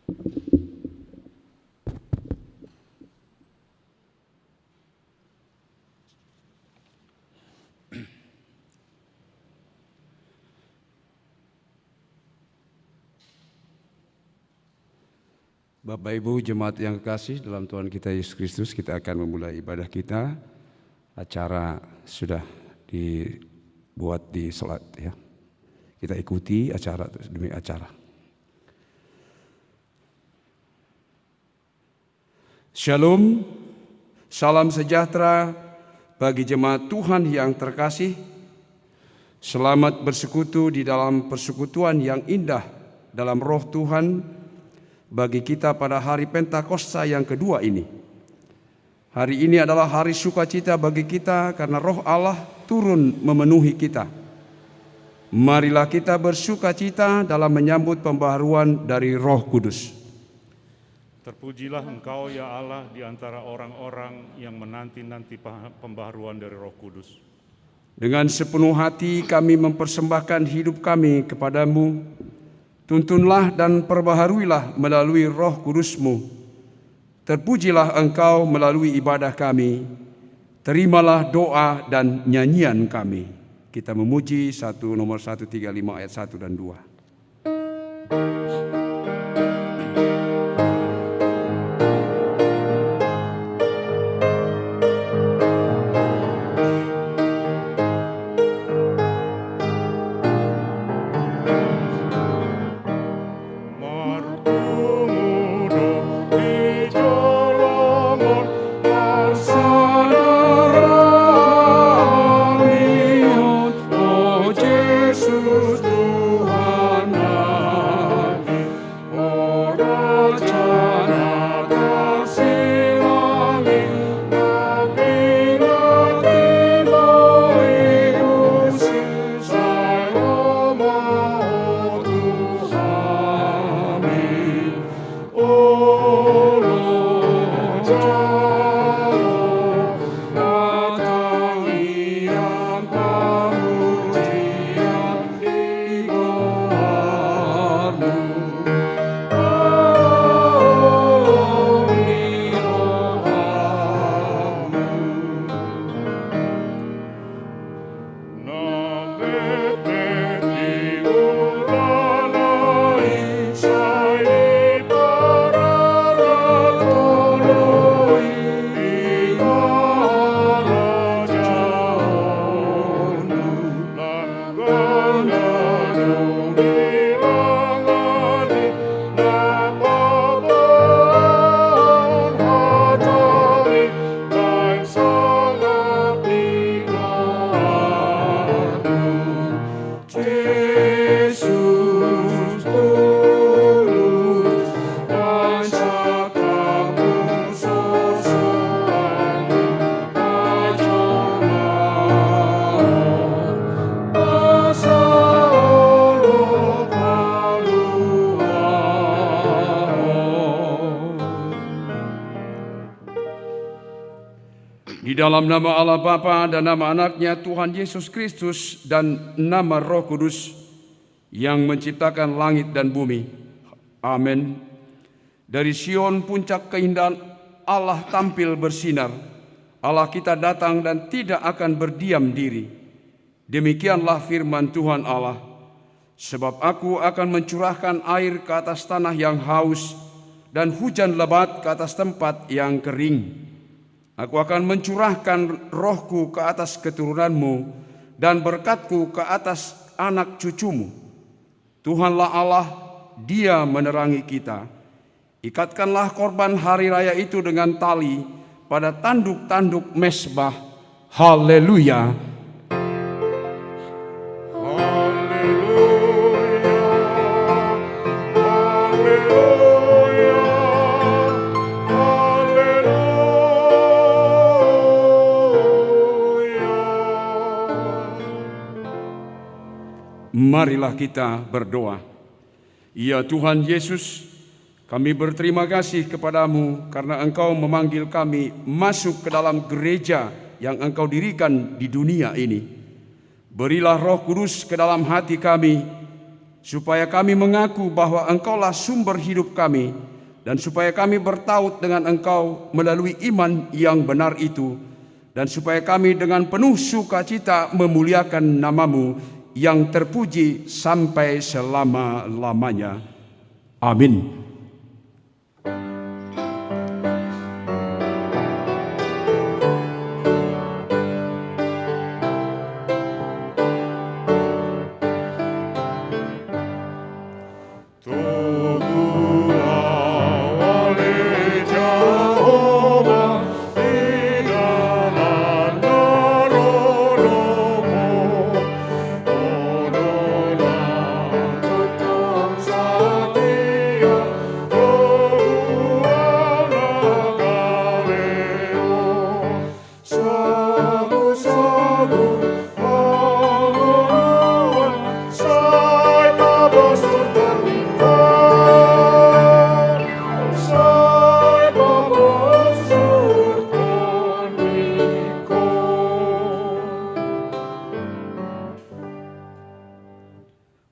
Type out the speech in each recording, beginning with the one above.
Bapak Ibu jemaat yang kekasih dalam Tuhan kita Yesus Kristus, kita akan memulai ibadah kita. Acara sudah dibuat di slide ya. Kita ikuti acara demi acara. Shalom, salam sejahtera bagi jemaat Tuhan yang terkasih. Selamat bersekutu di dalam persekutuan yang indah dalam roh Tuhan bagi kita pada hari Pentakosta yang kedua ini. Hari ini adalah hari sukacita bagi kita karena roh Allah turun memenuhi kita. Marilah kita bersukacita dalam menyambut pembaharuan dari Roh Kudus. Terpujilah Engkau ya Allah di antara orang-orang yang menanti-nanti pembaharuan dari Roh Kudus. Dengan sepenuh hati kami mempersembahkan hidup kami kepadamu. Tuntunlah dan perbaharuilah melalui Roh Kudus-Mu. Terpujilah Engkau melalui ibadah kami. Terimalah doa dan nyanyian kami. Kita memuji nomor 135 ayat 1 dan 2. Dalam nama Allah Bapa dan nama anaknya Tuhan Yesus Kristus dan nama Roh Kudus yang menciptakan langit dan bumi. Amin. Dari Sion puncak keindahan Allah tampil bersinar. Allah kita datang dan tidak akan berdiam diri. Demikianlah firman Tuhan Allah. Sebab aku akan mencurahkan air ke atas tanah yang haus dan hujan lebat ke atas tempat yang kering. Aku akan mencurahkan rohku ke atas keturunanmu dan berkatku ke atas anak cucumu. Tuhanlah Allah, Dia menerangi kita. Ikatkanlah korban hari raya itu dengan tali pada tanduk-tanduk mezbah. Haleluya. Marilah kita berdoa. Ya Tuhan Yesus, kami berterima kasih kepadamu karena Engkau memanggil kami masuk ke dalam gereja yang Engkau dirikan di dunia ini. Berilah Roh Kudus ke dalam hati kami, supaya kami mengaku bahwa Engkaulah sumber hidup kami, dan supaya kami bertaut dengan Engkau melalui iman yang benar itu, dan supaya kami dengan penuh sukacita memuliakan nama-Mu yang terpuji sampai selama-lamanya. Amin.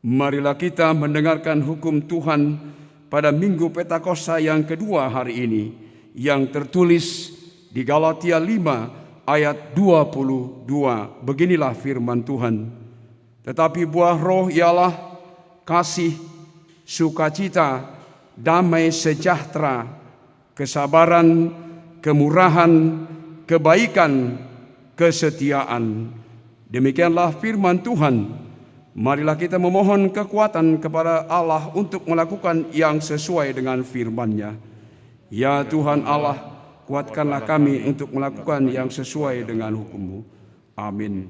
Marilah kita mendengarkan hukum Tuhan pada Minggu Pentakosta yang kedua hari ini, yang tertulis di Galatia 5 ayat 22. Beginilah firman Tuhan. Tetapi buah roh ialah kasih, sukacita, damai sejahtera, kesabaran, kemurahan, kebaikan, kesetiaan. Demikianlah firman Tuhan. Marilah kita memohon kekuatan kepada Allah untuk melakukan yang sesuai dengan firman-Nya. Ya Tuhan Allah, kuatkanlah kami untuk melakukan yang sesuai dengan hukum-Mu. Amin.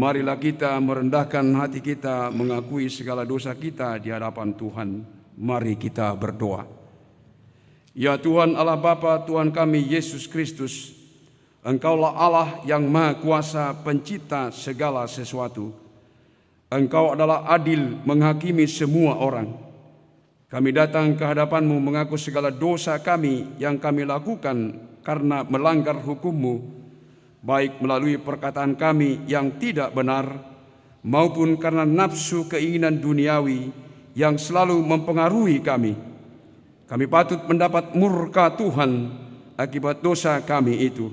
Marilah kita merendahkan hati kita, mengakui segala dosa kita di hadapan Tuhan. Mari kita berdoa. Ya Tuhan Allah Bapa, Tuhan kami Yesus Kristus, Engkaulah Allah yang Maha Kuasa, pencipta segala sesuatu. Engkau adalah adil menghakimi semua orang. Kami datang ke hadapan-Mu mengaku segala dosa kami yang kami lakukan karena melanggar hukum-Mu, baik melalui perkataan kami yang tidak benar, maupun karena nafsu keinginan duniawi yang selalu mempengaruhi kami. Kami patut mendapat murka Tuhan akibat dosa kami itu.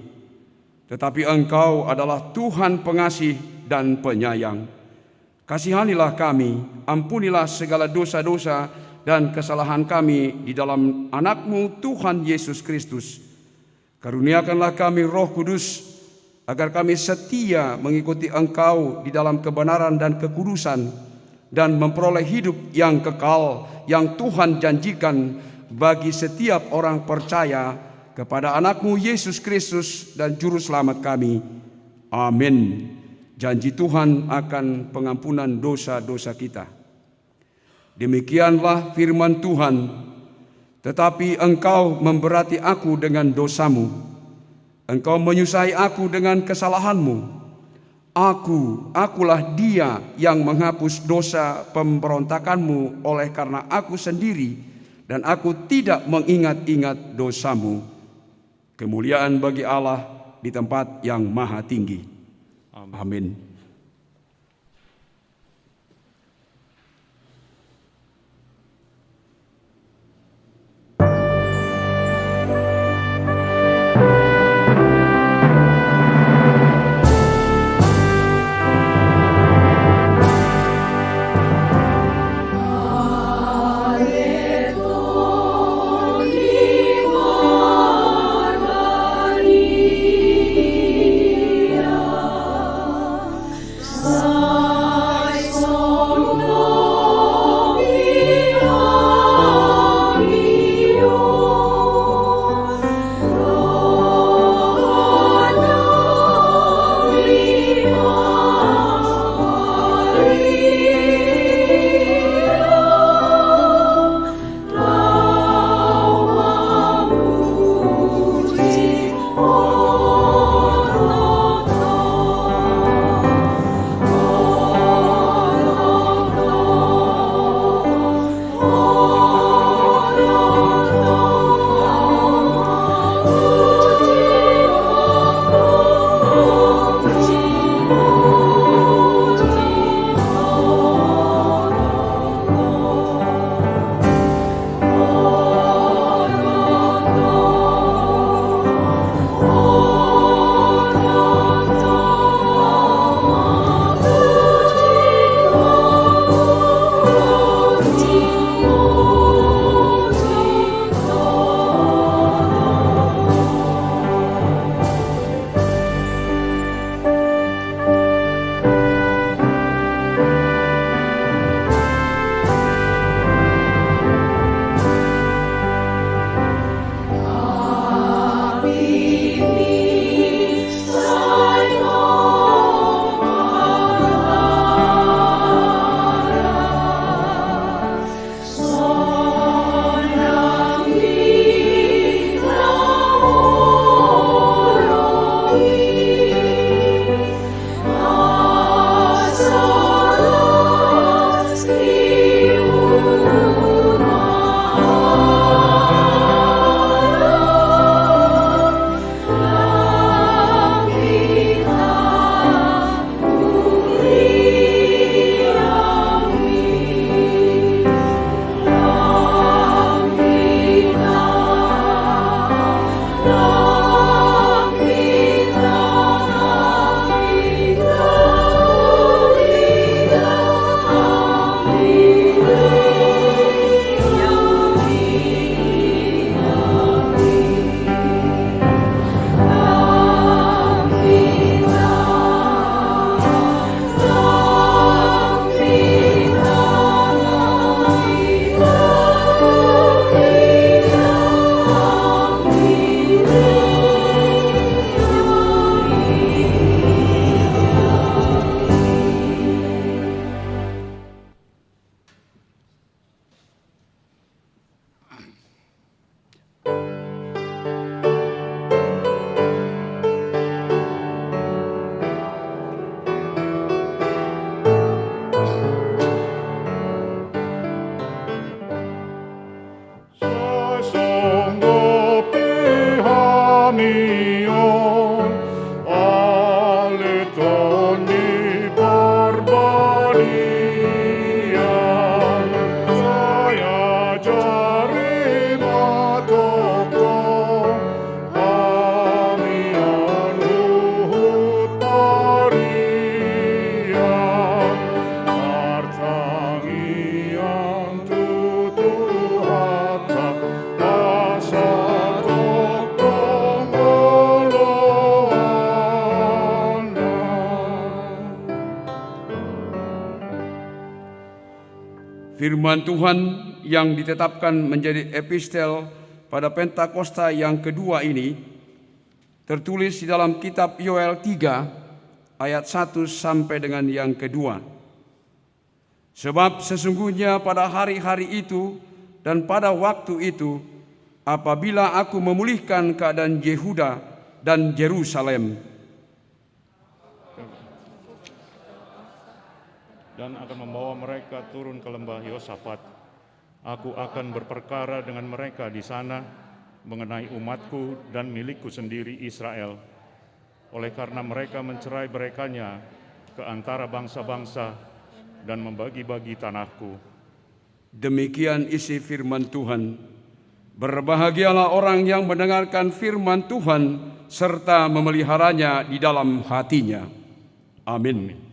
Tetapi Engkau adalah Tuhan pengasih dan penyayang. Kasihanilah kami, ampunilah segala dosa-dosa dan kesalahan kami di dalam Anak-Mu Tuhan Yesus Kristus. Karuniakanlah kami Roh Kudus, agar kami setia mengikuti Engkau di dalam kebenaran dan kekudusan, dan memperoleh hidup yang kekal yang Tuhan janjikan bagi setiap orang percaya kepada Anak-Mu Yesus Kristus dan Juru Selamat kami. Amin. Janji Tuhan akan pengampunan dosa-dosa kita. Demikianlah firman Tuhan. Tetapi Engkau memberati aku dengan dosamu. Engkau menyusahi aku dengan kesalahanmu. Akulah dia yang menghapus dosa pemberontakanmu oleh karena aku sendiri, dan aku tidak mengingat-ingat dosamu. Kemuliaan bagi Allah di tempat yang maha tinggi. Amin. Firman Tuhan yang ditetapkan menjadi epistel pada Pentakosta yang kedua ini tertulis di dalam kitab Yoel 3 ayat 1 sampai dengan yang kedua. Sebab sesungguhnya pada hari-hari itu dan pada waktu itu apabila aku memulihkan keadaan Yehuda dan Yerusalem, dan akan membawa mereka turun ke lembah Yosafat. Aku akan berperkara dengan mereka di sana mengenai umatku dan milikku sendiri Israel, oleh karena mereka mencerai-beraikannya ke antara bangsa-bangsa dan membagi-bagi tanahku. Demikian isi firman Tuhan. Berbahagialah orang yang mendengarkan firman Tuhan serta memeliharanya di dalam hatinya. Amin.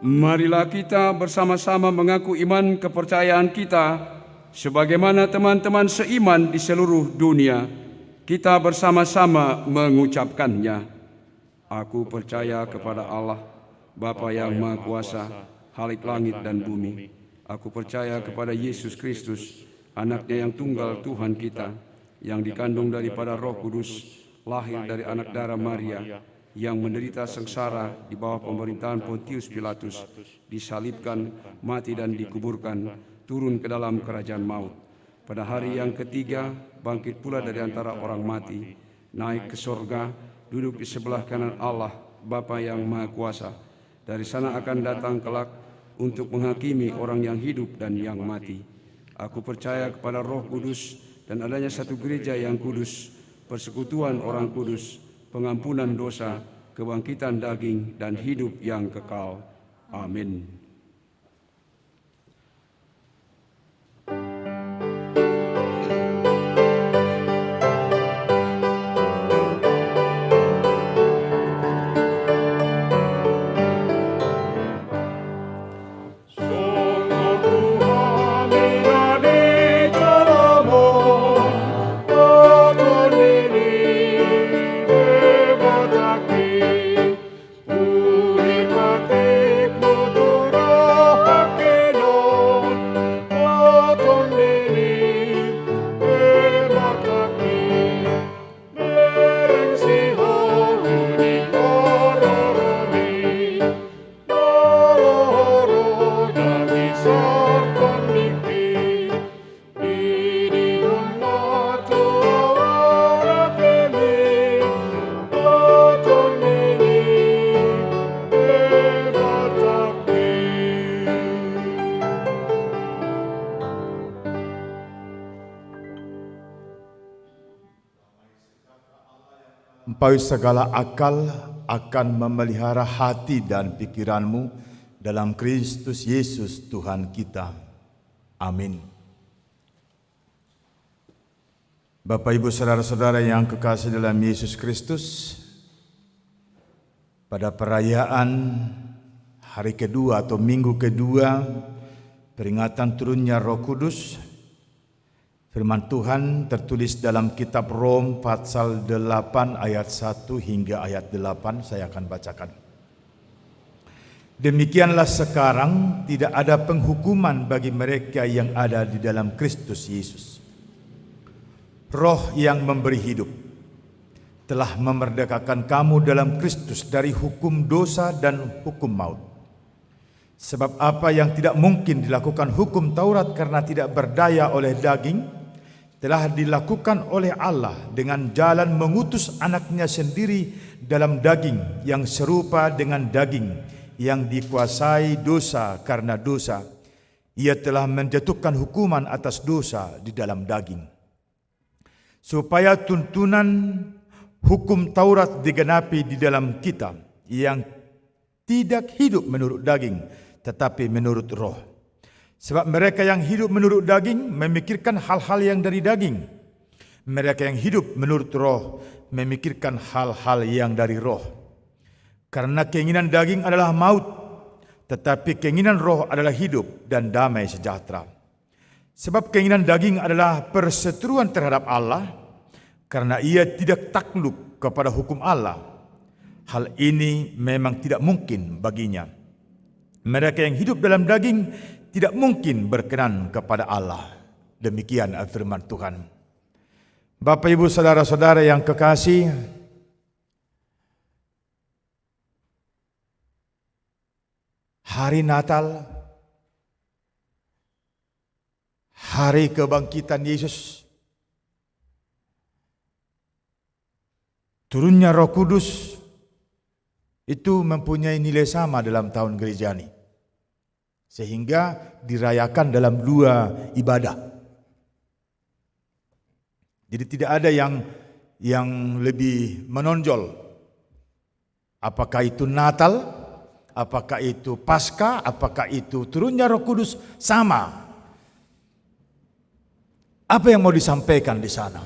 Marilah kita bersama-sama mengaku iman kepercayaan kita sebagaimana teman-teman seiman di seluruh dunia. Kita bersama-sama mengucapkannya. Aku percaya kepada Allah, Bapa yang Maha Kuasa, Khalik langit dan bumi. Aku percaya kepada Yesus Kristus, Anaknya yang tunggal Tuhan kita, yang dikandung daripada Roh Kudus, lahir dari anak darah Maria, yang menderita sengsara di bawah pemerintahan Pontius Pilatus, disalibkan, mati dan dikuburkan, turun ke dalam kerajaan maut. Pada hari yang ketiga, bangkit pula dari antara orang mati, naik ke sorga, duduk di sebelah kanan Allah, Bapa yang Maha Kuasa. Dari sana akan datang kelak untuk menghakimi orang yang hidup dan yang mati. Aku percaya kepada Roh Kudus dan adanya satu gereja yang kudus, persekutuan orang kudus, pengampunan dosa, kebangkitan daging, dan hidup yang kekal. Amin. Melampaui segala akal akan memelihara hati dan pikiranmu dalam Kristus Yesus Tuhan kita. Amin. Bapak, Ibu, saudara-saudara yang kekasih dalam Yesus Kristus, pada perayaan hari kedua atau minggu kedua peringatan turunnya Roh Kudus, Firman Tuhan tertulis dalam kitab Rom pasal 8 ayat 1 hingga ayat 8, saya akan bacakan. Demikianlah sekarang tidak ada penghukuman bagi mereka yang ada di dalam Kristus Yesus. Roh yang memberi hidup telah memerdekakan kamu dalam Kristus dari hukum dosa dan hukum maut. Sebab apa yang tidak mungkin dilakukan hukum Taurat karena tidak berdaya oleh daging, telah dilakukan oleh Allah dengan jalan mengutus anaknya sendiri dalam daging yang serupa dengan daging yang dikuasai dosa karena dosa. Ia telah menjatuhkan hukuman atas dosa di dalam daging, supaya tuntunan hukum Taurat digenapi di dalam kita yang tidak hidup menurut daging, tetapi menurut roh. Sebab mereka yang hidup menurut daging memikirkan hal-hal yang dari daging. Mereka yang hidup menurut roh memikirkan hal-hal yang dari roh. Karena keinginan daging adalah maut, tetapi keinginan roh adalah hidup dan damai sejahtera. Sebab keinginan daging adalah perseteruan terhadap Allah, karena ia tidak takluk kepada hukum Allah. Hal ini memang tidak mungkin baginya. Mereka yang hidup dalam daging tidak mungkin berkenan kepada Allah. Demikian firman Tuhan. Bapak, Ibu, saudara-saudara yang kekasih, hari Natal, hari kebangkitan Yesus, turunnya Roh Kudus, itu mempunyai nilai sama dalam tahun gerejani, sehingga dirayakan dalam dua ibadah. Jadi tidak ada yang lebih menonjol. Apakah itu Natal, apakah itu Paskah, apakah itu turunnya Roh Kudus, sama. Apa yang mau disampaikan di sana?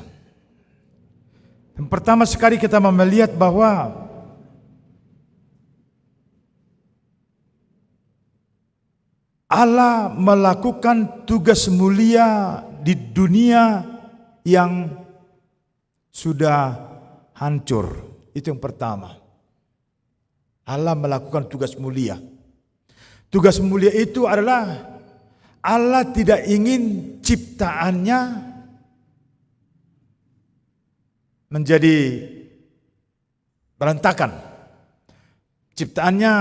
Yang pertama sekali kita melihat bahwa Allah melakukan tugas mulia di dunia yang sudah hancur. Itu yang pertama. Allah melakukan tugas mulia. Tugas mulia itu adalah Allah tidak ingin ciptaannya menjadi berantakan. Ciptaannya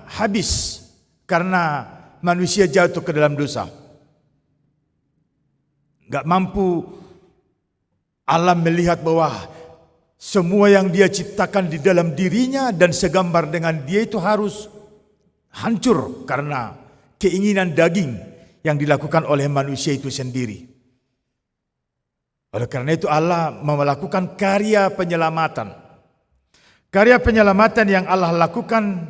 habis karena manusia jatuh ke dalam dosa. Gak mampu Allah melihat bahwa semua yang dia ciptakan di dalam dirinya dan segambar dengan dia itu harus hancur karena keinginan daging yang dilakukan oleh manusia itu sendiri. Oleh karena itu Allah melakukan karya penyelamatan. Karya penyelamatan yang Allah lakukan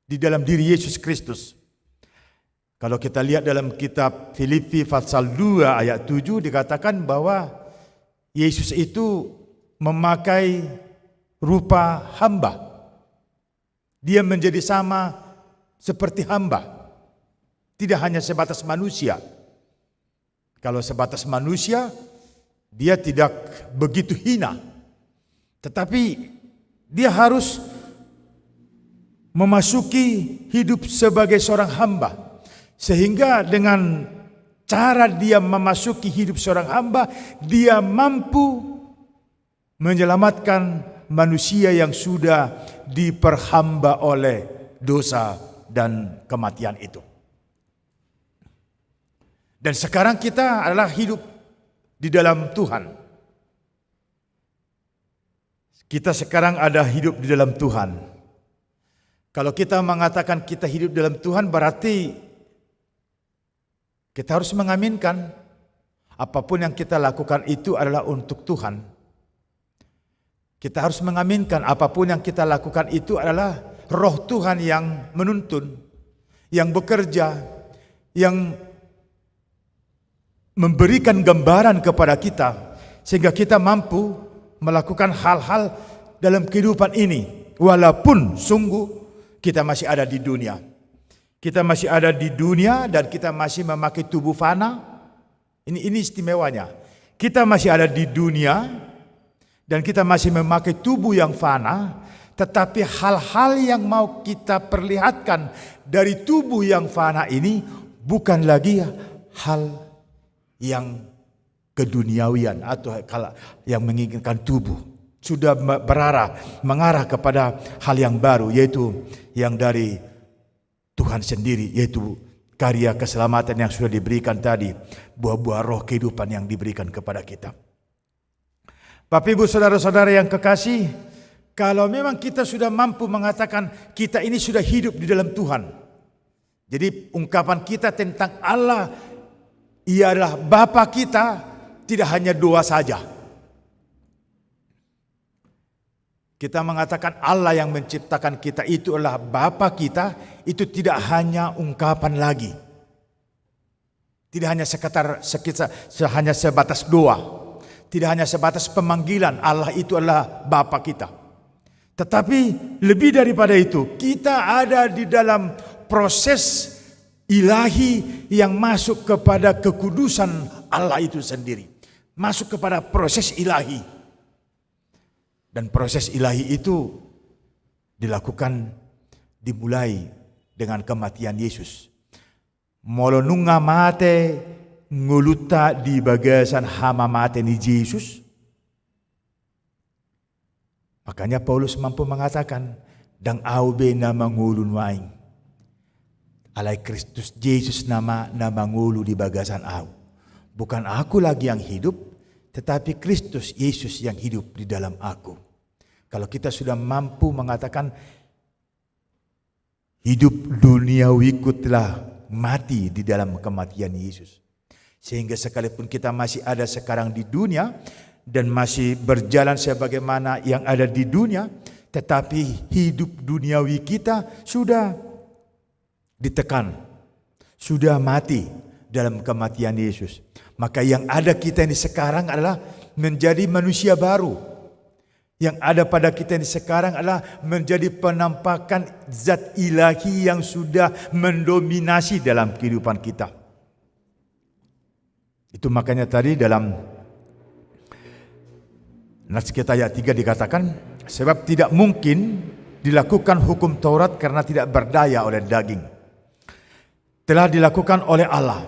di dalam diri Yesus Kristus. Kalau kita lihat dalam kitab Filipi pasal 2 ayat 7 dikatakan bahwa Yesus itu memakai rupa hamba. Dia menjadi sama seperti hamba. Tidak hanya sebatas manusia. Kalau sebatas manusia, dia tidak begitu hina. Tetapi dia harus memasuki hidup sebagai seorang hamba. Sehingga dengan cara dia memasuki hidup seorang hamba, dia mampu menyelamatkan manusia yang sudah diperhamba oleh dosa dan kematian itu. Dan sekarang kita adalah hidup di dalam Tuhan. Kita sekarang ada hidup di dalam Tuhan. Kalau kita mengatakan kita hidup dalam Tuhan, berarti kita harus mengaminkan apapun yang kita lakukan itu adalah untuk Tuhan. Kita harus mengaminkan apapun yang kita lakukan itu adalah Roh Tuhan yang menuntun, yang bekerja, yang memberikan gambaran kepada kita sehingga kita mampu melakukan hal-hal dalam kehidupan ini walaupun sungguh kita masih ada di dunia. Kita masih ada di dunia dan kita masih memakai tubuh fana. Ini istimewanya. Kita masih ada di dunia dan kita masih memakai tubuh yang fana, tetapi hal-hal yang mau kita perlihatkan dari tubuh yang fana ini bukan lagi hal yang keduniawian atau yang menginginkan tubuh. Sudah mengarah kepada hal yang baru, yaitu yang dari Tuhan sendiri, yaitu karya keselamatan yang sudah diberikan tadi, buah-buah roh kehidupan yang diberikan kepada kita. Bapak Ibu saudara-saudara yang kekasih, kalau memang kita sudah mampu mengatakan kita ini sudah hidup di dalam Tuhan, jadi ungkapan kita tentang Allah, Ia adalah Bapa kita, tidak hanya doa saja. Kita mengatakan Allah yang menciptakan kita itu adalah Bapa kita, itu tidak hanya ungkapan lagi. Tidak hanya hanya sebatas doa. Tidak hanya sebatas pemanggilan Allah itu adalah Bapa kita. Tetapi lebih daripada itu, kita ada di dalam proses ilahi yang masuk kepada kekudusan Allah itu sendiri. Masuk kepada proses ilahi. Dan proses ilahi itu dimulai dengan kematian Yesus. Molo nunga mate nguluta di bagasan hama mate ni Yesus. Makanya Paulus mampu mengatakan, dang aube nama ngulun waing. Alai Kristus Yesus nama ngulu di bagasan au. Bukan aku lagi yang hidup, tetapi Kristus Yesus yang hidup di dalam aku. Kalau kita sudah mampu mengatakan hidup duniawiku telah mati di dalam kematian Yesus. Sehingga sekalipun kita masih ada sekarang di dunia dan masih berjalan sebagaimana yang ada di dunia, tetapi hidup duniawi kita sudah ditekan, sudah mati dalam kematian Yesus. Maka yang ada kita ini sekarang adalah menjadi manusia baru. Yang ada pada kita ini sekarang adalah menjadi penampakan zat ilahi yang sudah mendominasi dalam kehidupan kita. Itu makanya tadi dalam nas kita ayat 3 dikatakan, sebab tidak mungkin dilakukan hukum Taurat karena tidak berdaya oleh daging. Telah dilakukan oleh Allah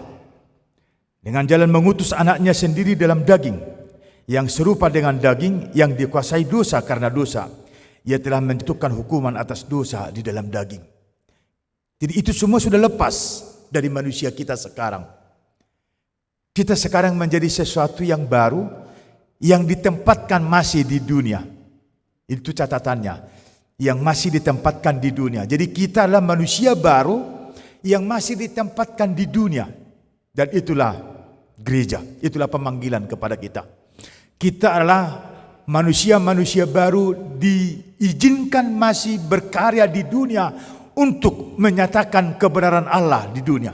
dengan jalan mengutus anaknya sendiri dalam daging, yang serupa dengan daging, yang dikuasai dosa karena dosa. Ia telah menjatuhkan hukuman atas dosa di dalam daging. Jadi itu semua sudah lepas dari manusia kita sekarang. Kita sekarang menjadi sesuatu yang baru, yang ditempatkan masih di dunia. Itu catatannya, yang masih ditempatkan di dunia. Jadi kita adalah manusia baru yang masih ditempatkan di dunia. Dan itulah gereja, itulah pemanggilan kepada kita. Kita adalah manusia-manusia baru diizinkan masih berkarya di dunia untuk menyatakan kebenaran Allah di dunia.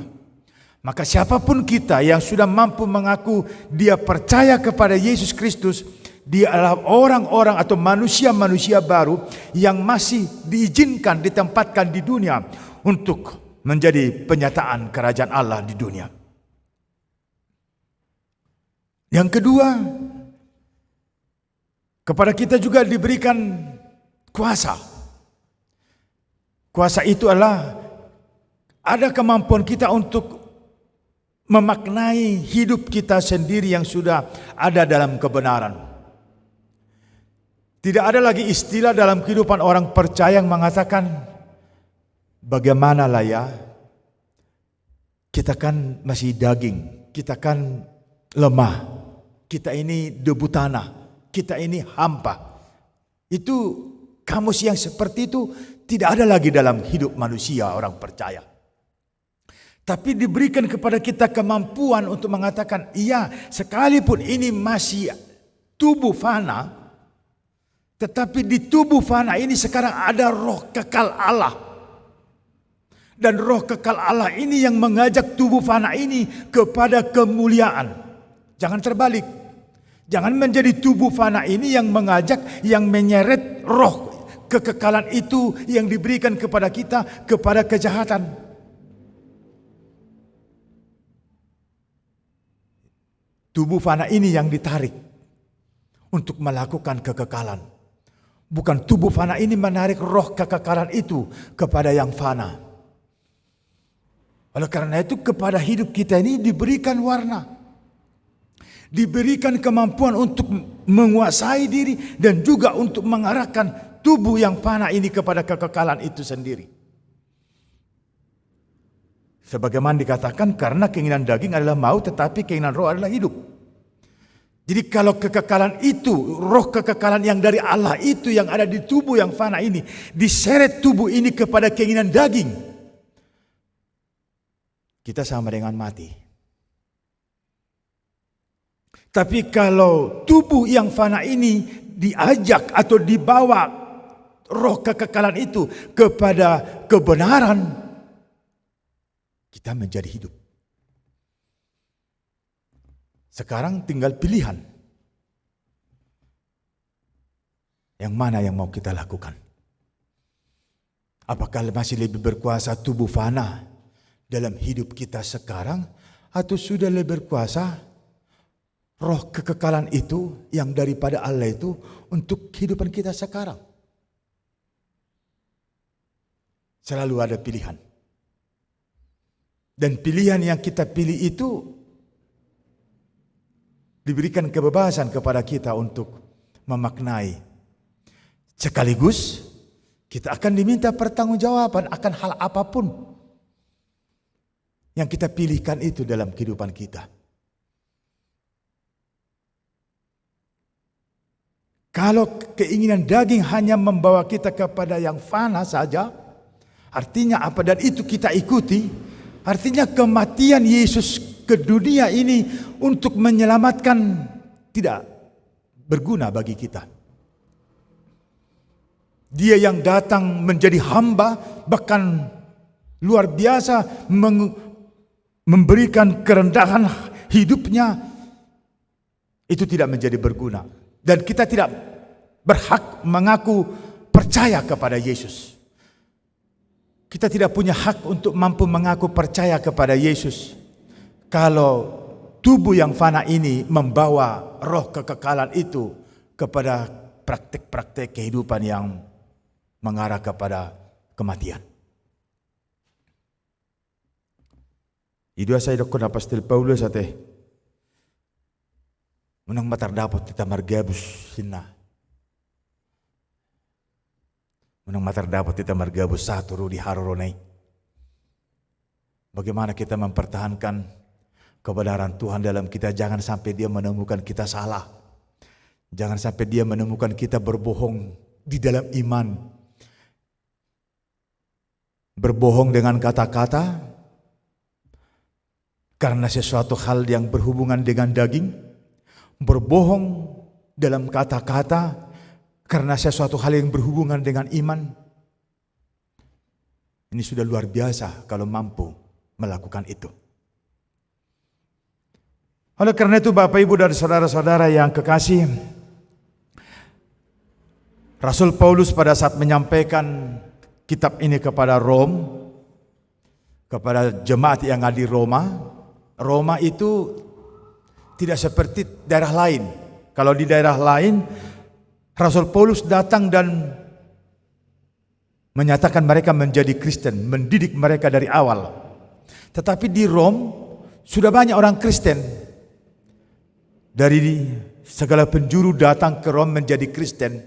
Maka siapapun kita yang sudah mampu mengaku dia percaya kepada Yesus Kristus, dia adalah orang-orang atau manusia-manusia baru yang masih diizinkan ditempatkan di dunia untuk menjadi penyataan kerajaan Allah di dunia. Yang kedua, kepada kita juga diberikan kuasa. Kuasa itu adalah ada kemampuan kita untuk memaknai hidup kita sendiri yang sudah ada dalam kebenaran. Tidak ada lagi istilah dalam kehidupan orang percaya yang mengatakan, bagaimanalah ya, kita kan masih daging, kita kan lemah, kita ini debu tanah, kita ini hampa. Itu kamus yang seperti itu tidak ada lagi dalam hidup manusia orang percaya. Tapi diberikan kepada kita kemampuan untuk mengatakan, iya, sekalipun ini masih tubuh fana, tetapi di tubuh fana ini sekarang ada roh kekal Allah. Dan roh kekal Allah ini yang mengajak tubuh fana ini kepada kemuliaan. Jangan terbalik. Jangan menjadi tubuh fana ini yang mengajak, yang menyeret roh kekekalan itu yang diberikan kepada kita kepada kejahatan. tubuh fana ini yang ditarik untuk melakukan kekekalan. Bukan tubuh fana ini menarik roh kekekalan itu kepada yang fana. Oleh karena itu kepada hidup kita ini diberikan warna. Diberikan kemampuan untuk menguasai diri dan juga untuk mengarahkan tubuh yang fana ini kepada kekekalan itu sendiri. Sebagaimana dikatakan, karena keinginan daging adalah maut, tetapi keinginan roh adalah hidup. Jadi kalau kekekalan itu, roh kekekalan yang dari Allah itu yang ada di tubuh yang fana ini, diseret tubuh ini kepada keinginan daging, kita sama dengan mati. Tapi kalau tubuh yang fana ini diajak atau dibawa roh kekekalan itu kepada kebenaran, kita menjadi hidup. Sekarang tinggal pilihan. Yang mana yang mau kita lakukan? Apakah masih lebih berkuasa tubuh fana dalam hidup kita sekarang, atau sudah lebih berkuasa roh kekekalan itu yang daripada Allah itu untuk kehidupan kita sekarang? Selalu ada pilihan. Dan pilihan yang kita pilih itu diberikan kebebasan kepada kita untuk memaknai. Sekaligus kita akan diminta pertanggungjawaban akan hal apapun yang kita pilihkan itu dalam kehidupan kita. Kalau keinginan daging hanya membawa kita kepada yang fana saja, artinya apa? Dan itu kita ikuti, artinya kematian Yesus ke dunia ini untuk menyelamatkan tidak berguna bagi kita. Dia yang datang menjadi hamba, bahkan luar biasa memberikan kerendahan hidupnya, itu tidak menjadi berguna. Dan kita tidak berhak mengaku percaya kepada Yesus. Kita tidak punya hak untuk mampu mengaku percaya kepada Yesus kalau tubuh yang fana ini membawa roh kekekalan itu kepada praktek-praktek kehidupan yang mengarah kepada kematian. Itu saya dokon apostol Paulus ate menang matar dapat kita margabus sinna. Menang matar dapat kita margabus satu di haroronai. Bagaimana kita mempertahankan kebenaran Tuhan dalam kita, jangan sampai dia menemukan kita salah. Jangan sampai dia menemukan kita berbohong di dalam iman. Berbohong dengan kata-kata karena sesuatu hal yang berhubungan dengan daging. Berbohong dalam kata-kata karena sesuatu hal yang berhubungan dengan iman. Ini sudah luar biasa kalau mampu melakukan itu. Oleh karena itu Bapak Ibu dan saudara-saudara yang kekasih, Rasul Paulus pada saat menyampaikan kitab ini kepada kepada jemaat yang ada di Roma itu tidak seperti daerah lain. Kalau di daerah lain, Rasul Paulus datang dan menyatakan mereka menjadi Kristen, mendidik mereka dari awal. Tetapi di Rom sudah banyak orang Kristen. Dari segala penjuru datang ke Rom menjadi Kristen.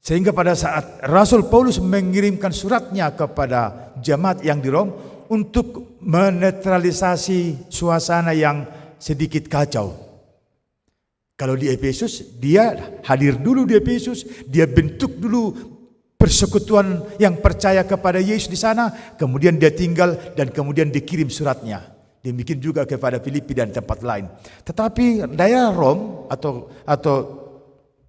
Sehingga pada saat Rasul Paulus mengirimkan suratnya kepada jemaat yang di Rom untuk menetralisasi suasana yang sedikit kacau. Kalau di Efesus, dia hadir dulu di Efesus, dia bentuk dulu persekutuan yang percaya kepada Yesus di sana, kemudian dia tinggal dan kemudian dikirim suratnya. Demikian juga kepada Filipi dan tempat lain. Tetapi daerah Rom atau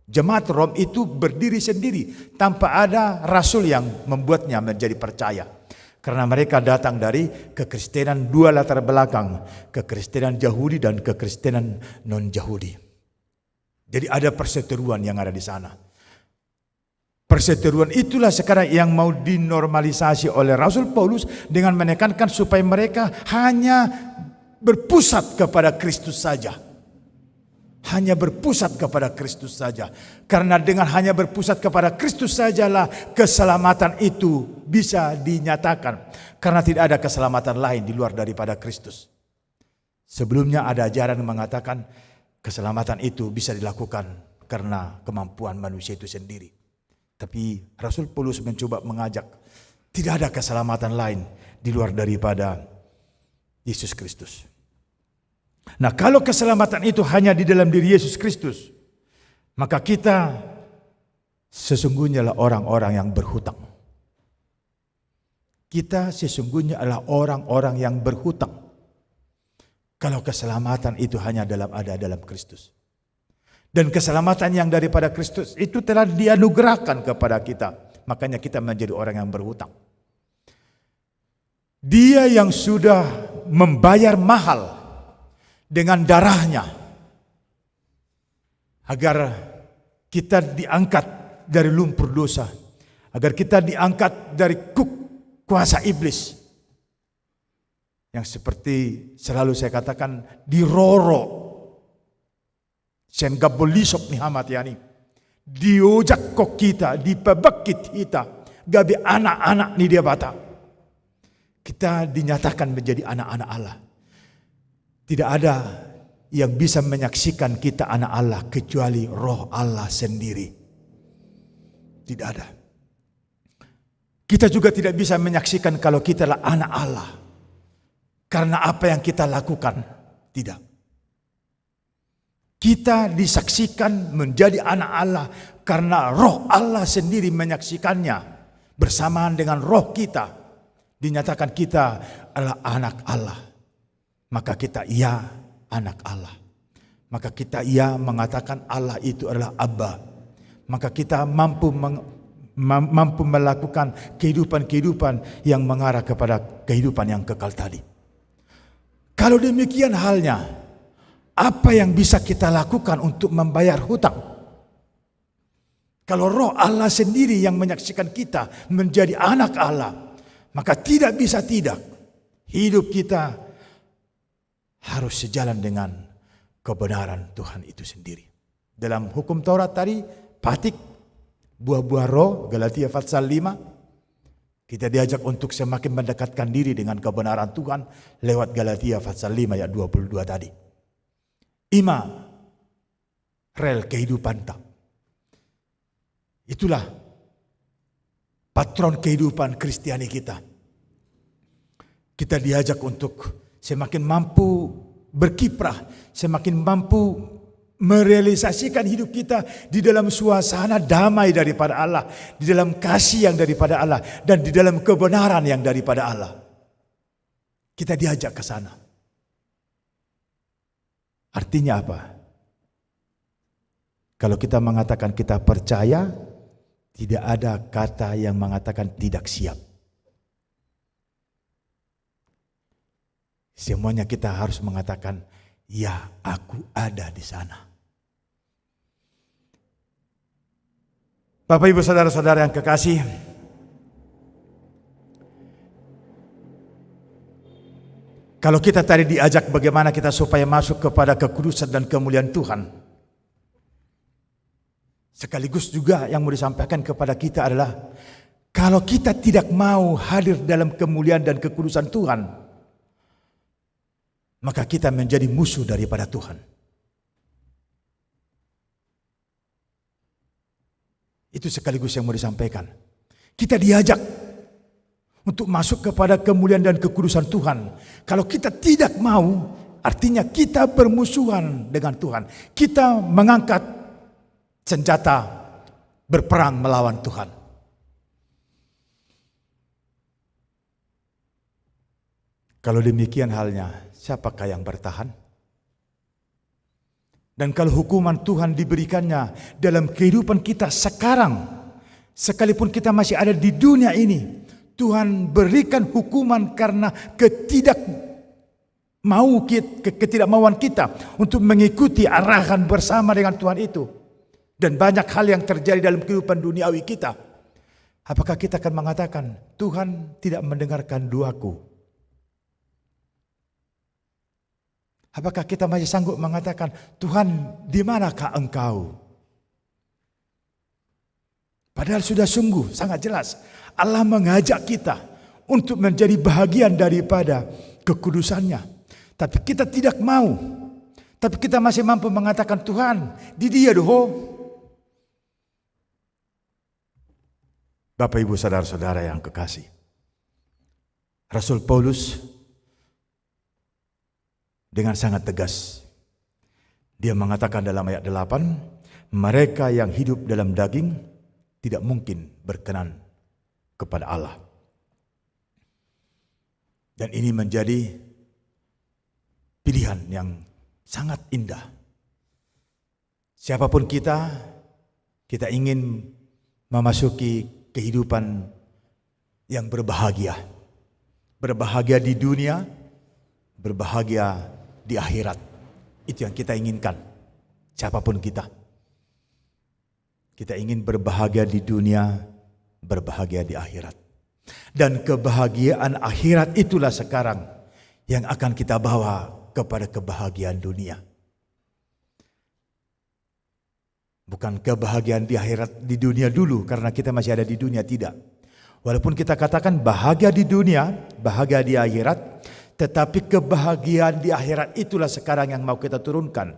jemaat Rom itu berdiri sendiri tanpa ada rasul yang membuatnya menjadi percaya. Karena mereka datang dari kekristenan dua latar belakang, kekristenan Yahudi dan kekristenan non-Yahudi. Jadi ada perseteruan yang ada di sana. Perseteruan itulah sekarang yang mau dinormalisasi oleh Rasul Paulus dengan menekankan supaya mereka hanya berpusat kepada Kristus saja. hanya berpusat kepada Kristus saja. Karena dengan hanya berpusat kepada Kristus sajalah keselamatan itu bisa dinyatakan. Karena tidak ada keselamatan lain di luar daripada Kristus. Sebelumnya ada ajaran yang mengatakan keselamatan itu bisa dilakukan karena kemampuan manusia itu sendiri. Tapi Rasul Paulus mencoba mengajak, tidak ada keselamatan lain di luar daripada Yesus Kristus. Nah, kalau keselamatan itu hanya di dalam diri Yesus Kristus, maka kita sesungguhnya adalah orang-orang yang berhutang. Kita sesungguhnya adalah orang-orang yang berhutang. Kalau keselamatan itu hanya ada dalam Kristus. Dan keselamatan yang daripada Kristus itu telah dianugerahkan kepada kita. Makanya kita menjadi orang yang berhutang. Dia yang sudah membayar mahal dengan darahnya agar kita diangkat dari lumpur dosa, agar kita diangkat dari kuasa iblis yang seperti selalu saya katakan diroro sen gabolisok ni hamat yani diojak kok kita dipebekit kita gabi anak-anak ni dia bata kita dinyatakan menjadi anak-anak Allah. Tidak ada yang bisa menyaksikan kita anak Allah kecuali Roh Allah sendiri. Tidak ada. Kita juga tidak bisa menyaksikan kalau kita adalah anak Allah karena apa yang kita lakukan. Tidak. Kita disaksikan menjadi anak Allah karena Roh Allah sendiri menyaksikannya. Bersamaan dengan roh kita dinyatakan kita adalah anak Allah. Maka kita iya anak Allah. Maka kita iya mengatakan Allah itu adalah Abba. Maka kita mampu melakukan kehidupan-kehidupan yang mengarah kepada kehidupan yang kekal tadi. Kalau demikian halnya, apa yang bisa kita lakukan untuk membayar hutang? Kalau Roh Allah sendiri yang menyaksikan kita menjadi anak Allah, maka tidak bisa tidak hidup kita harus sejalan dengan kebenaran Tuhan itu sendiri. Dalam hukum Taurat tadi, patik, buah-buah roh, Galatia pasal 5. Kita diajak untuk semakin mendekatkan diri dengan kebenaran Tuhan lewat Galatia pasal 5 ayat 22 tadi. Ima, rel kehidupan tak. Itulah patron kehidupan Kristiani kita. Kita diajak untuk semakin mampu berkiprah, semakin mampu merealisasikan hidup kita di dalam suasana damai daripada Allah, di dalam kasih yang daripada Allah, dan di dalam kebenaran yang daripada Allah. Kita diajak ke sana. Artinya apa? Kalau kita mengatakan kita percaya, tidak ada kata yang mengatakan tidak siap. Semuanya kita harus mengatakan, ya aku ada di sana. Bapak ibu saudara-saudara yang kekasih, kalau kita tadi diajak bagaimana kita supaya masuk kepada kekudusan dan kemuliaan Tuhan, sekaligus juga yang mau disampaikan kepada kita adalah, kalau kita tidak mau hadir dalam kemuliaan dan kekudusan Tuhan, maka kita menjadi musuh daripada Tuhan. Itu sekaligus yang mau disampaikan. Kita diajak untuk masuk kepada kemuliaan dan kekudusan Tuhan. Kalau kita tidak mau, artinya kita bermusuhan dengan Tuhan. Kita mengangkat senjata berperang melawan Tuhan. Kalau demikian halnya, siapakah yang bertahan? Dan kalau hukuman Tuhan diberikannya dalam kehidupan kita sekarang, sekalipun kita masih ada di dunia ini, Tuhan berikan hukuman karena ketidakmauan kita untuk mengikuti arahan bersama dengan Tuhan itu. Dan banyak hal yang terjadi dalam kehidupan duniawi kita. Apakah kita akan mengatakan, Tuhan tidak mendengarkan doaku? Apakah kita masih sanggup mengatakan, Tuhan, di manakah Engkau? Padahal sudah sungguh sangat jelas Allah mengajak kita untuk menjadi bahagian daripada kekudusannya. Tapi kita tidak mau. Tapi kita masih mampu mengatakan, Tuhan, di Dia doh. Bapak Ibu saudara-saudara yang kekasih, Rasul Paulus dengan sangat tegas dia mengatakan dalam ayat 8, mereka yang hidup dalam daging tidak mungkin berkenan kepada Allah. Dan ini menjadi pilihan yang sangat indah. Siapapun kita ingin memasuki kehidupan yang berbahagia. Berbahagia di dunia, berbahagia di akhirat. Itu yang kita inginkan. Siapapun kita. Kita ingin berbahagia di dunia, berbahagia di akhirat. Dan kebahagiaan akhirat itulah sekarang yang akan kita bawa kepada kebahagiaan dunia. Bukan kebahagiaan di akhirat di dunia dulu karena kita masih ada di dunia, tidak. Walaupun kita katakan bahagia di dunia, bahagia di akhirat, tetapi kebahagiaan di akhirat itulah sekarang yang mau kita turunkan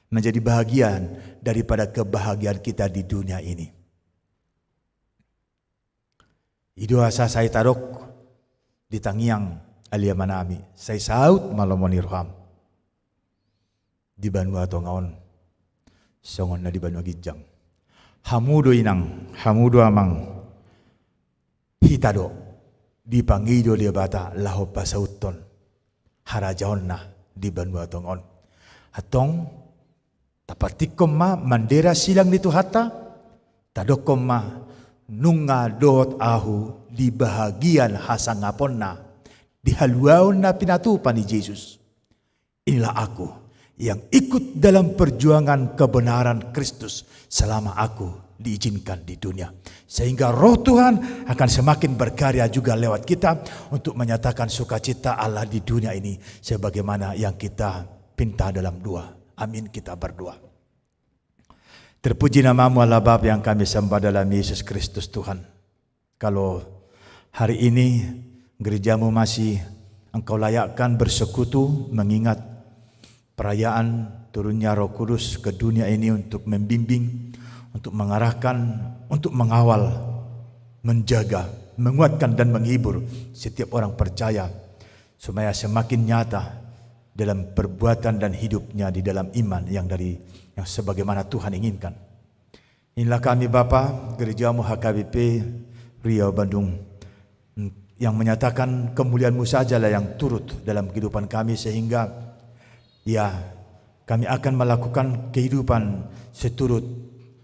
menjadi bahagian daripada kebahagiaan kita di dunia ini. Ido asa saya tarok di tangiang alia manami, saya saut malamonirham di Banua Tongaon, songon na di Banua Gijang. Hamudo inang, hamudo amang hitado di pangido dia bata laho pasauton harajaon na di Banua Tongaon. Atong tapatikom ma mandera silang dito hata tadokom ma nunga dot ahu di bahagian hasangapon na di haluaon na pinatupan ni Yesus. Inilah aku yang ikut dalam perjuangan kebenaran Kristus selama aku diizinkan di dunia. Sehingga roh Tuhan akan semakin berkarya juga lewat kita untuk menyatakan sukacita Allah di dunia ini sebagaimana yang kita pinta dalam doa. Amin, kita berdoa. Terpuji namamu Allah Bapa yang kami sembah dalam Yesus Kristus Tuhan. Kalau hari ini gerejamu masih Engkau layakkan bersekutu mengingat perayaan turunnya Roh Kudus ke dunia ini untuk membimbing, untuk mengarahkan, untuk mengawal, menjaga, menguatkan dan menghibur setiap orang percaya supaya semakin nyata dalam perbuatan dan hidupnya di dalam iman yang sebagaimana Tuhan inginkan. Inilah kami Bapa, gerejamu HKBP Riau Bandung, yang menyatakan kemuliaan-Mu sajalah yang turut dalam kehidupan kami sehingga kami akan melakukan kehidupan seturut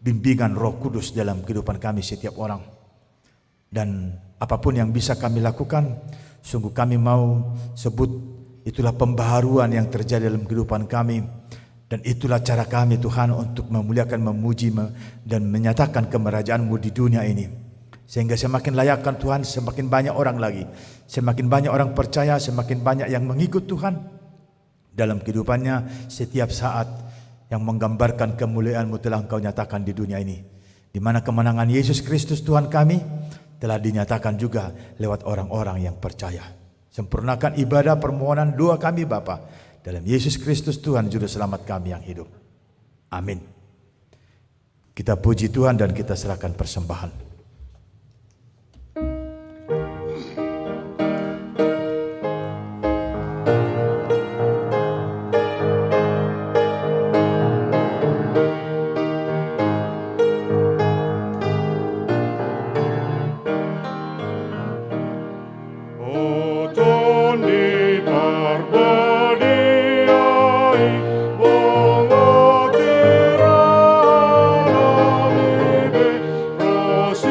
bimbingan Roh Kudus dalam kehidupan kami setiap orang. Dan apapun yang bisa kami lakukan, sungguh kami mau sebut itulah pembaharuan yang terjadi dalam kehidupan kami. Dan itulah cara kami Tuhan untuk memuliakan, memuji dan menyatakan kemerajaan-Mu di dunia ini. Sehingga semakin layakkan Tuhan, semakin banyak orang lagi. Semakin banyak orang percaya, semakin banyak yang mengikut Tuhan dalam kehidupannya setiap saat yang menggambarkan kemuliaan-Mu telah Engkau nyatakan di dunia ini. Di mana kemenangan Yesus Kristus Tuhan kami telah dinyatakan juga lewat orang-orang yang percaya. Sempurnakan ibadah permohonan doa kami Bapa dalam Yesus Kristus Tuhan Juru Selamat kami yang hidup. Amin. Kita puji Tuhan dan kita serahkan persembahan. Rossi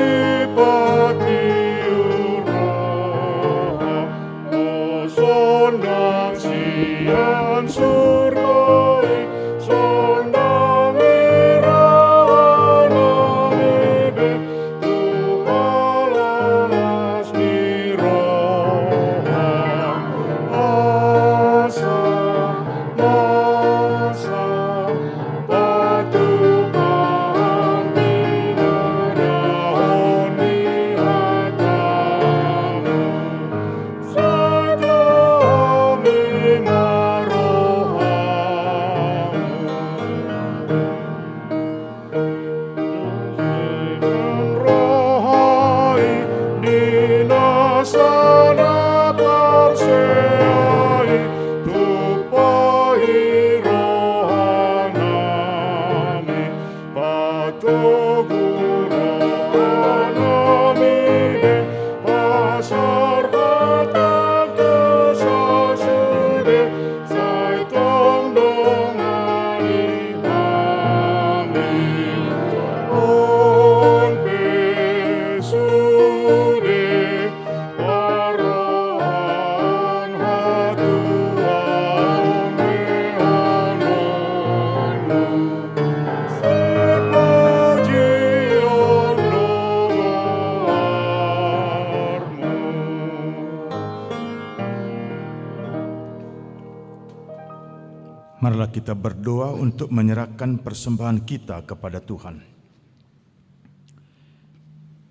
Marilah kita berdoa untuk menyerahkan persembahan kita kepada Tuhan.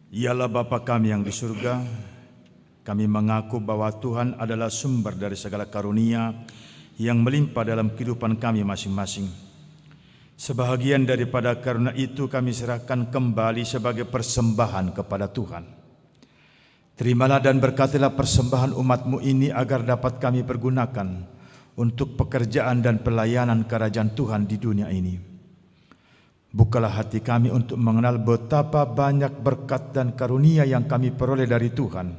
Ialah Bapa kami yang di surga, kami mengaku bahwa Tuhan adalah sumber dari segala karunia yang melimpah dalam kehidupan kami masing-masing. Sebahagian daripada karunia itu kami serahkan kembali sebagai persembahan kepada Tuhan. Terimalah dan berkatilah persembahan umat-Mu ini agar dapat kami pergunakan untuk pekerjaan dan pelayanan kerajaan Tuhan di dunia ini. Bukalah hati kami untuk mengenal betapa banyak berkat dan karunia yang kami peroleh dari Tuhan,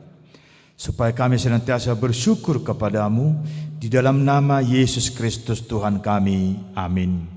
supaya kami senantiasa bersyukur kepadamu di dalam nama Yesus Kristus Tuhan kami. Amin.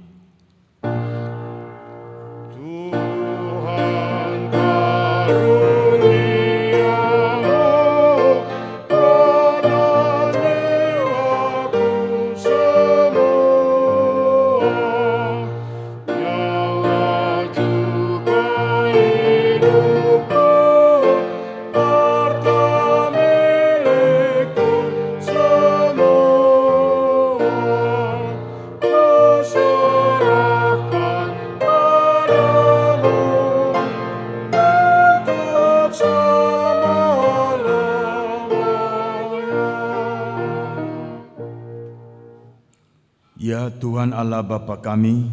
Ya Tuhan Allah Bapa kami,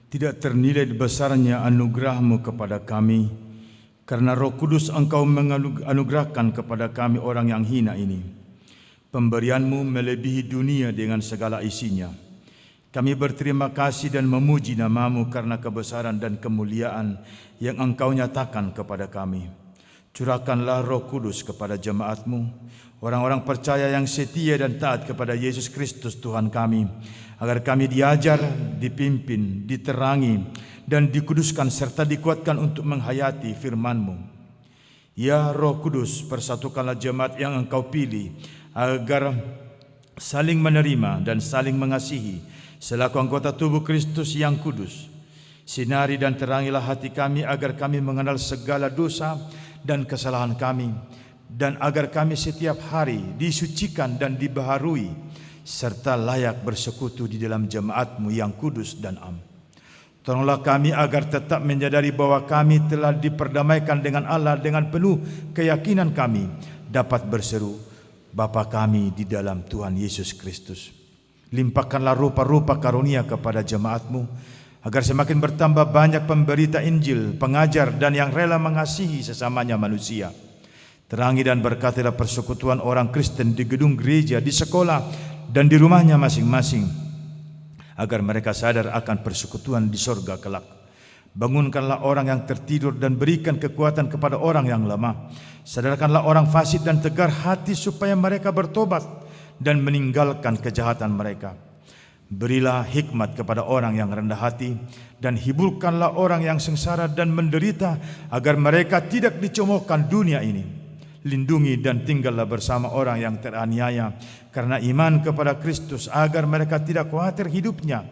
tidak ternilai besarnya anugerah-Mu kepada kami, karena Roh Kudus Engkau menganugerahkan kepada kami orang yang hina ini. Pemberian-Mu melebihi dunia dengan segala isinya. Kami berterima kasih dan memuji nama-Mu karena kebesaran dan kemuliaan yang Engkau nyatakan kepada kami. Curahkanlah Roh Kudus kepada jemaat-Mu, orang-orang percaya yang setia dan taat kepada Yesus Kristus Tuhan kami, agar kami diajar, dipimpin, diterangi, dan dikuduskan serta dikuatkan untuk menghayati firman-Mu. Ya Roh Kudus, persatukanlah jemaat yang Engkau pilih, agar saling menerima dan saling mengasihi selaku anggota tubuh Kristus yang kudus. Sinari dan terangilah hati kami agar kami mengenal segala dosa dan kesalahan kami, dan agar kami setiap hari disucikan dan dibaharui, serta layak bersekutu di dalam jemaat-Mu yang kudus dan am. Tolonglah kami agar tetap menyadari bahwa kami telah diperdamaikan dengan Allah dengan penuh keyakinan kami dapat berseru, Bapa kami di dalam Tuhan Yesus Kristus. Limpahkanlah rupa-rupa karunia kepada jemaat-Mu, agar semakin bertambah banyak pemberita Injil, pengajar, dan yang rela mengasihi sesamanya manusia. Terangi dan berkatilah persekutuan orang Kristen di gedung gereja, di sekolah, dan di rumahnya masing-masing, agar mereka sadar akan persekutuan di sorga kelak. Bangunkanlah orang yang tertidur dan berikan kekuatan kepada orang yang lemah. Sadarkanlah orang fasik dan tegar hati supaya mereka bertobat dan meninggalkan kejahatan mereka. Berilah hikmat kepada orang yang rendah hati, dan hiburkanlah orang yang sengsara dan menderita, agar mereka tidak dicemoohkan dunia ini. Lindungi dan tinggallah bersama orang yang teraniaya karena iman kepada Kristus, agar mereka tidak khawatir hidupnya.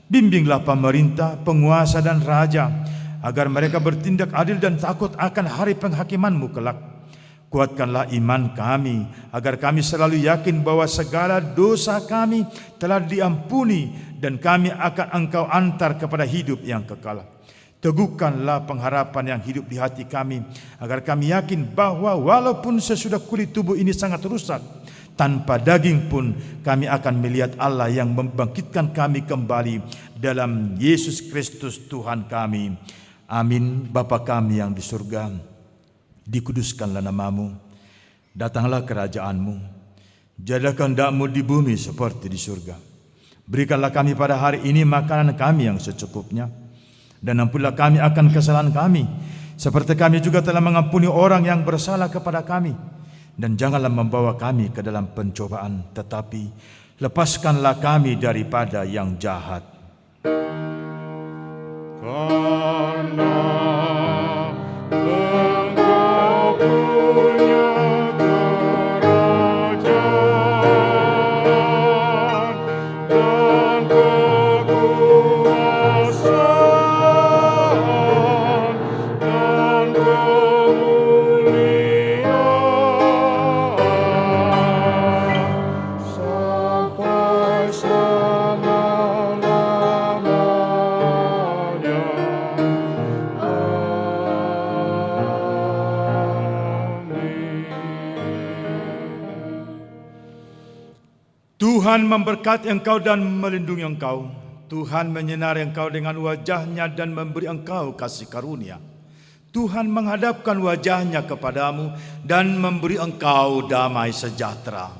Bimbinglah pemerintah, penguasa, dan raja, agar mereka bertindak adil dan takut akan hari penghakiman-Mu kelak. Kuatkanlah iman kami, agar kami selalu yakin bahwa segala dosa kami telah diampuni, dan kami akan Engkau antar kepada hidup yang kekal. Teguhkanlah pengharapan yang hidup di hati kami, agar kami yakin bahwa walaupun sesudah kulit tubuh ini sangat rusak, tanpa daging pun kami akan melihat Allah yang membangkitkan kami kembali dalam Yesus Kristus Tuhan kami. Amin. Bapa kami yang di surga, dikuduskanlah nama-Mu, datanglah kerajaan-Mu, jadilah kehendak-Mu di bumi seperti di surga. Berikanlah kami pada hari ini makanan kami yang secukupnya, dan ampunilah kami akan kesalahan kami, seperti kami juga telah mengampuni orang yang bersalah kepada kami. Dan janganlah membawa kami ke dalam pencobaan, tetapi lepaskanlah kami daripada yang jahat. Karena Engkau punya kerajaan dan kekuasaan dan kemuliaan sampai selama Tuhan memberkati engkau dan melindungi engkau. Tuhan menyinari engkau dengan wajah-Nya dan memberi engkau kasih karunia. Tuhan menghadapkan wajah-Nya kepadamu dan memberi engkau damai sejahtera.